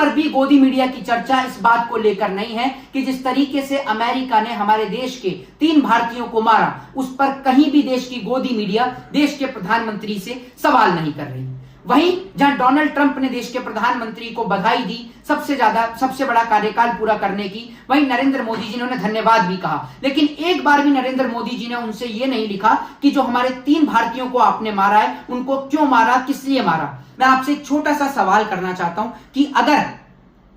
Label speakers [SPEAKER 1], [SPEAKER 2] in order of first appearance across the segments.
[SPEAKER 1] पर भी गोदी मीडिया की चर्चा इस बात को लेकर नहीं है कि जिस तरीके से अमेरिका ने हमारे देश के 3 भारतीयों को मारा, उस पर कहीं भी देश की गोदी मीडिया देश के प्रधानमंत्री से सवाल नहीं कर रही। वहीं जहां डोनाल्ड ट्रंप ने देश के प्रधानमंत्री को बधाई दी सबसे बड़ा कार्यकाल पूरा करने की, वहीं नरेंद्र मोदी जी ने धन्यवाद भी कहा, लेकिन एक बार भी नरेंद्र मोदी जी ने उनसे यह नहीं लिखा कि जो हमारे 3 भारतीयों को आपने मारा है, उनको क्यों मारा, किस लिए मारा। मैं आपसे एक छोटा सा सवाल करना चाहता हूं कि अगर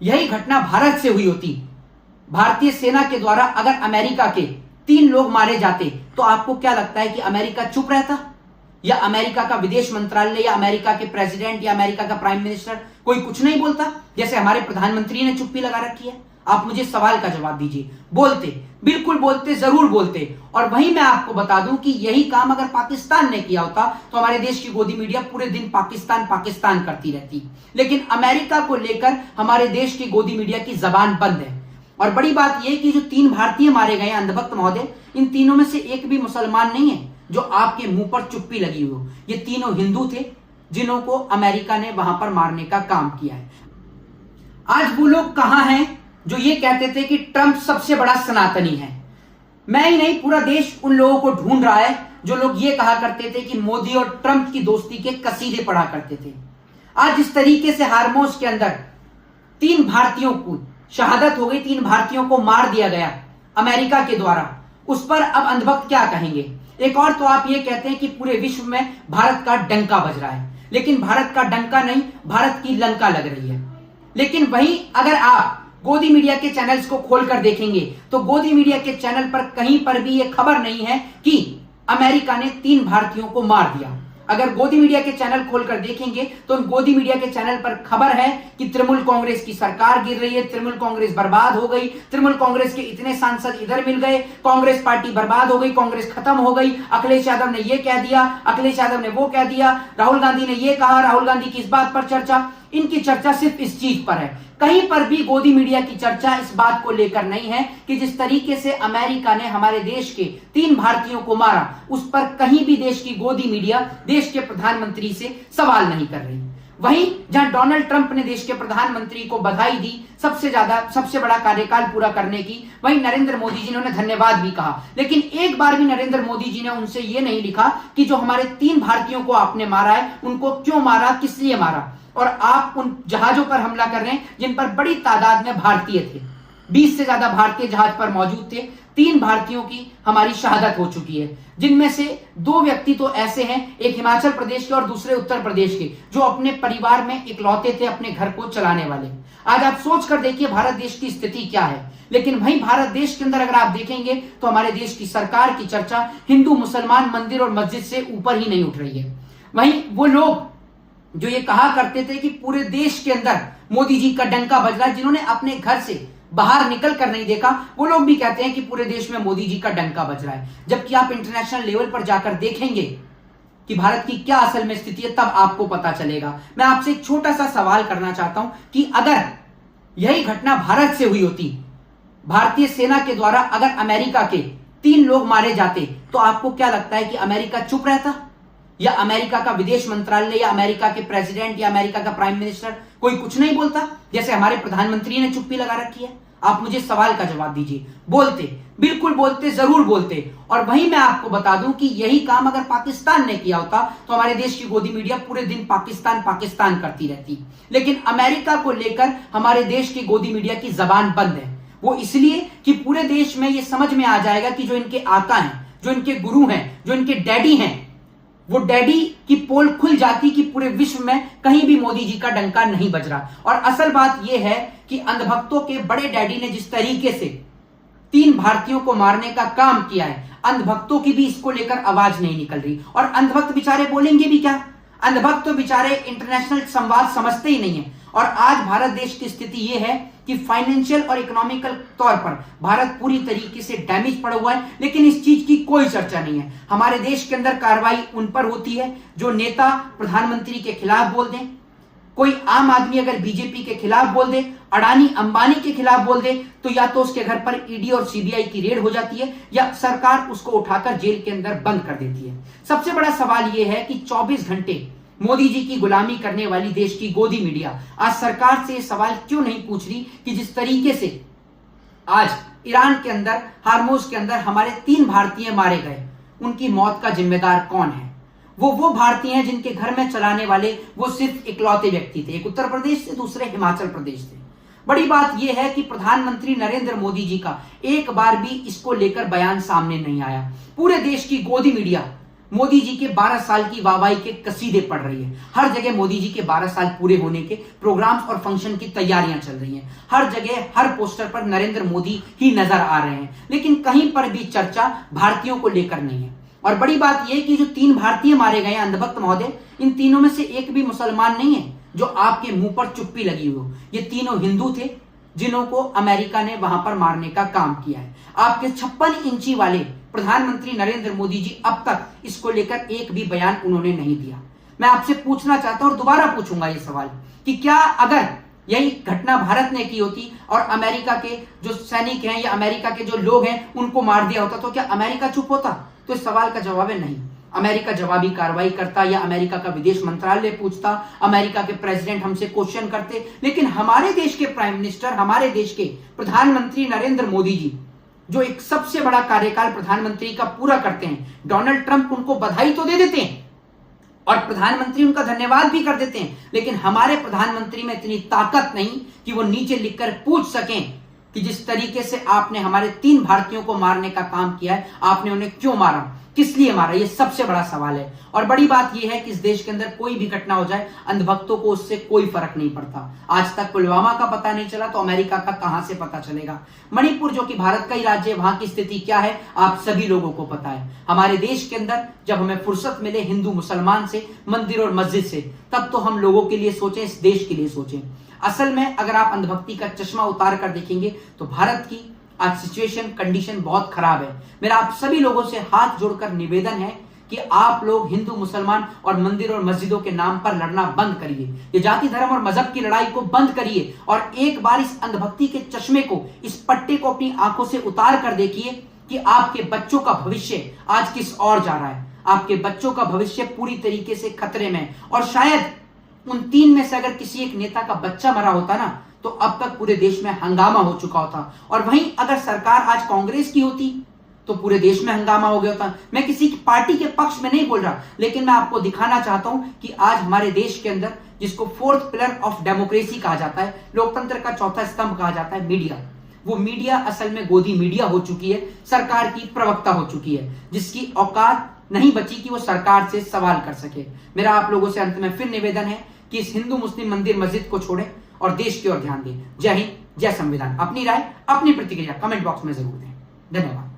[SPEAKER 1] यही घटना भारत से हुई होती, भारतीय सेना के द्वारा अगर अमेरिका के 3 लोग मारे जाते, तो आपको क्या लगता है कि अमेरिका चुप रहता, या अमेरिका का विदेश मंत्रालय या अमेरिका के प्रेसिडेंट या अमेरिका का प्राइम मिनिस्टर कोई कुछ नहीं बोलता, जैसे हमारे प्रधानमंत्री ने चुप्पी लगा रखी है? आप मुझे सवाल का जवाब दीजिए। बोलते, बिल्कुल बोलते, जरूर बोलते। और वहीं मैं आपको बता दूं कि यही काम अगर पाकिस्तान ने किया होता तो हमारे देश की गोदी मीडिया पूरे दिन पाकिस्तान पाकिस्तान करती रहती, लेकिन अमेरिका को लेकर हमारे देश की गोदी मीडिया की जबान बंद है। और बड़ी बात यह कि जो 3 भारतीय मारे गए अंधभक्त महोदय, इन तीनों में से एक भी मुसलमान नहीं है जो आपके मुंह पर चुप्पी लगी हुई हो। ये तीनों हिंदू थे जिन्हों को अमेरिका ने वहां पर मारने का काम किया है। आज वो लोग कहां हैं जो ये कहते थे कि ट्रंप सबसे बड़ा सनातनी है? मैं ही नहीं, पूरा देश उन लोगों को ढूंढ रहा है जो लोग ये कहा करते थे कि मोदी और ट्रंप की दोस्ती के कसीदे पढ़ा करते थे। आज इस तरीके से हारमोस के अंदर 3 भारतीयों को शहादत हो गई, 3 भारतीयों को मार दिया गया अमेरिका के द्वारा, उस पर अब अंधभक्त क्या कहेंगे? एक और तो आप ये कहते हैं कि पूरे विश्व में भारत का डंका बज रहा है, लेकिन भारत का डंका नहीं, भारत की लंका लग रही है। लेकिन वहीं अगर आप गोदी मीडिया के चैनल्स को खोलकर देखेंगे तो गोदी मीडिया के चैनल पर कहीं पर भी यह खबर नहीं है कि अमेरिका ने 3 भारतीयों को मार दिया। अगर गोदी मीडिया के चैनल खोलकर देखेंगे तो गोदी मीडिया के चैनल पर खबर है कि तृणमूल कांग्रेस की सरकार गिर रही है, तृणमूल कांग्रेस बर्बाद हो गई, तृणमूल कांग्रेस के इतने सांसद इधर मिल गए, कांग्रेस पार्टी बर्बाद हो गई, कांग्रेस खत्म हो गई, अखिलेश यादव ने यह कह दिया, अखिलेश यादव ने वो कह दिया, राहुल गांधी ने यह कहा, राहुल गांधी की इस बात पर चर्चा। इनकी चर्चा सिर्फ इस चीज पर है, कहीं पर भी गोदी मीडिया की चर्चा इस बात को लेकर नहीं है कि जिस तरीके से अमेरिका ने हमारे देश के 3 भारतीयों को मारा, उस पर कहीं भी देश की गोदी मीडिया देश के प्रधानमंत्री से सवाल नहीं कर रही। वहीं जहां डोनाल्ड ट्रंप ने देश के प्रधानमंत्री को बधाई दी सबसे बड़ा कार्यकाल पूरा करने की, वहीं नरेंद्र मोदी जी ने धन्यवाद भी कहा, लेकिन एक बार भी नरेंद्र मोदी जी ने उनसे यह नहीं लिखा कि जो हमारे 3 भारतीयों को आपने मारा है, उनको क्यों मारा, किस लिए मारा। और आप उन जहाजों पर हमला कर रहे हैं जिन पर बड़ी तादाद में भारतीय थे, 20 से ज्यादा भारतीय जहाज पर मौजूद थे। 3 भारतीयों की हमारी शहादत हो चुकी है, जिनमें से 2 व्यक्ति तो ऐसे हैं, एक हिमाचल प्रदेश के और दूसरे उत्तर प्रदेश के, जो अपने परिवार में इकलौते थे अपने घर को चलाने वाले। आज आप सोच कर देखिए भारत देश की स्थिति क्या है। लेकिन वहीं भारत देश के अंदर अगर आप देखेंगे तो हमारे देश की सरकार की चर्चा हिंदू मुसलमान मंदिर और मस्जिद से ऊपर ही नहीं उठ रही है। वहीं वो लोग जो ये कहा करते थे कि पूरे देश के अंदर मोदी जी का डंका बज रहा है, जिन्होंने अपने घर से बाहर निकल कर नहीं देखा, वो लोग भी कहते हैं कि पूरे देश में मोदी जी का डंका बज रहा है। जबकि आप इंटरनेशनल लेवल पर जाकर देखेंगे कि भारत की क्या असल में स्थिति है, तब आपको पता चलेगा। मैं आपसे एक छोटा सा सवाल करना चाहता हूं कि अगर यही घटना भारत से हुई होती, भारतीय सेना के द्वारा अगर अमेरिका के 3 लोग मारे जाते, तो आपको क्या लगता है कि अमेरिका चुप रहता, या अमेरिका का विदेश मंत्रालय या अमेरिका के प्रेसिडेंट या अमेरिका का प्राइम मिनिस्टर कोई कुछ नहीं बोलता, जैसे हमारे प्रधानमंत्री ने चुप्पी लगा रखी है? आप मुझे सवाल का जवाब दीजिए। बोलते, बिल्कुल बोलते, जरूर बोलते। और वहीं मैं आपको बता दूं कि यही काम अगर पाकिस्तान ने किया होता तो हमारे देश की गोदी मीडिया पूरे दिन पाकिस्तान पाकिस्तान करती रहती, लेकिन अमेरिका को लेकर हमारे देश की गोदी मीडिया की जबान बंद है। वो इसलिए कि पूरे देश में ये समझ में आ जाएगा कि जो इनके आका हैं, जो इनके गुरु हैं, जो इनके डैडी हैं, वो डैडी की पोल खुल जाती कि पूरे विश्व में कहीं भी मोदी जी का डंका नहीं बज रहा। और असल बात यह है कि अंधभक्तों के बड़े डैडी ने जिस तरीके से 3 भारतीयों को मारने का काम किया है, अंधभक्तों की भी इसको लेकर आवाज नहीं निकल रही। और अंधभक्त बेचारे बोलेंगे भी क्या? अंधभक्त तो बेचारे इंटरनेशनल संवाद समझते ही नहीं है। और आज भारत देश की स्थिति यह है कि फाइनेंशियल और इकोनॉमिकल तौर पर भारत पूरी तरीके से डैमेज पड़ा हुआ है, लेकिन इस चीज की कोई चर्चा नहीं है। हमारे देश के अंदर कार्रवाई उन पर होती है जो नेता प्रधानमंत्री के खिलाफ बोल दें, कोई आम आदमी अगर बीजेपी के खिलाफ बोल दे, अडानी अंबानी के खिलाफ बोल दे, तो या तो उसके घर पर ईडी और सीबीआई की रेड हो जाती है या सरकार उसको उठाकर जेल के अंदर बंद कर देती है। सबसे बड़ा सवाल यह है कि 24 घंटे मोदी जी की गुलामी करने वाली देश की गोदी मीडिया आज सरकार से सवाल क्यों नहीं पूछ रही कि जिस तरीके से आज ईरान के अंदर हार्मोज के अंदर हमारे 3 भारतीय मारे गए, उनकी मौत का जिम्मेदार कौन है? वो भारतीय हैं जिनके घर में चलाने वाले वो सिर्फ इकलौते व्यक्ति थे, एक उत्तर प्रदेश से, दूसरे हिमाचल प्रदेश से। बड़ी बात यह है कि प्रधानमंत्री नरेंद्र मोदी जी का एक बार भी इसको लेकर बयान सामने नहीं आया। पूरे देश की गोदी मीडिया मोदी जी के 12 साल की वाहवाही के कसीदे पढ़ रही है। हर जगह मोदी जी के 12 साल पूरे होने के प्रोग्राम्स और फंक्शन की तैयारियां चल रही हैं। हर जगह हर पोस्टर पर नरेंद्र मोदी ही नजर आ रहे हैं, लेकिन कहीं पर भी चर्चा भारतीयों को लेकर नहीं है। और बड़ी बात यह कि जो 3 भारतीय मारे गए अंधभक्त महोदय, इन तीनों में से एक भी मुसलमान नहीं है जो आपके मुंह पर चुप्पी लगी हुई हो। ये तीनों हिंदू थे जिन्हों को अमेरिका ने वहां पर मारने का काम किया है। आपके 56 इंची वाले प्रधानमंत्री नरेंद्र मोदी जी अब तक इसको लेकर एक भी बयान उन्होंने नहीं दिया। मैं आपसे पूछना चाहता हूं और दोबारा पूछूंगा ये सवाल कि क्या अगर यही घटना भारत ने की होती और अमेरिका के जो सैनिक हैं या अमेरिका के जो लोग हैं उनको मार दिया होता, तो क्या अमेरिका चुप होता? तो इस सवाल का जवाब है नहीं। अमेरिका जवाबी कार्रवाई करता या अमेरिका का विदेश मंत्रालय पूछता, अमेरिका के प्रेसिडेंट हमसे क्वेश्चन करते, लेकिन हमारे देश के प्राइम मिनिस्टर, हमारे देश के प्रधानमंत्री नरेंद्र मोदी जी जो एक सबसे बड़ा कार्यकाल प्रधानमंत्री का पूरा करते हैं, डोनाल्ड ट्रंप उनको बधाई तो दे देते हैं और प्रधानमंत्री उनका धन्यवाद भी कर देते हैं, लेकिन हमारे प्रधानमंत्री में इतनी ताकत नहीं कि वो नीचे लिखकर पूछ सकें कि जिस तरीके से आपने हमारे 3 भारतीयों को मारने का काम किया है, आपने उन्हें क्यों मारा, किस लिए मारा? ये सबसे बड़ा सवाल है। और बड़ी बात यह है कि इस देश के अंदर कोई भी घटना हो जाए, अंधभक्तों को उससे कोई फर्क नहीं पड़ता। आज तक पुलवामा का पता नहीं चला तो अमेरिका का कहां से पता चलेगा? मणिपुर जो कि भारत का ही राज्य है, वहां की स्थिति क्या है आप सभी लोगों को पता है। हमारे देश के अंदर जब हमें फुर्सत मिले हिंदू मुसलमान से, मंदिर और मस्जिद से, तब तो हम लोगों के लिए सोचें, इस देश के लिए सोचें। असल में अगर आप अंधभक्ति का चश्मा उतार कर देखेंगे तो भारत की आज सिचुएशन, कंडीशन बहुत खराब है। मेरा आप सभी लोगों से हाथ जोड़कर निवेदन है कि आप लोग हिंदू मुसलमान और मंदिर और मस्जिदों के नाम पर लड़ना बंद करिए। ये जाति धर्म और मजहब की लड़ाई को बंद करिए और एक बार इस अंधभक्ति के चश्मे को, इस पट्टे को अपनी आंखों से उतार कर देखिए कि आपके बच्चों का भविष्य आज किस ओर जा रहा है। आपके बच्चों का भविष्य पूरी तरीके से खतरे में। और शायद उन 3 में से अगर किसी एक नेता का बच्चा मरा होता ना, तो अब तक पूरे देश में हंगामा हो चुका होता। और वहीं अगर सरकार आज कांग्रेस की होती तो पूरे देश में हंगामा हो गया होता। मैं किसी की पार्टी के पक्ष में नहीं बोल रहा, लेकिन मैं आपको दिखाना चाहता हूं कि आज हमारे देश के अंदर, जिसको 4th पिलर ऑफ डेमोक्रेसी कहा जाता है, लोकतंत्र का 4था स्तंभ कहा जाता है, मीडिया, वो मीडिया असल में गोदी मीडिया हो चुकी है, सरकार की प्रवक्ता हो चुकी है, जिसकी औकात नहीं बची कि वो सरकार से सवाल कर सके। मेरा आप लोगों से अंत में फिर निवेदन है कि इस हिंदू मुस्लिम मंदिर मस्जिद को छोड़ें और देश की ओर ध्यान दें। जय हिंद, जय संविधान। अपनी राय, अपनी प्रतिक्रिया कमेंट बॉक्स में जरूर दें। धन्यवाद।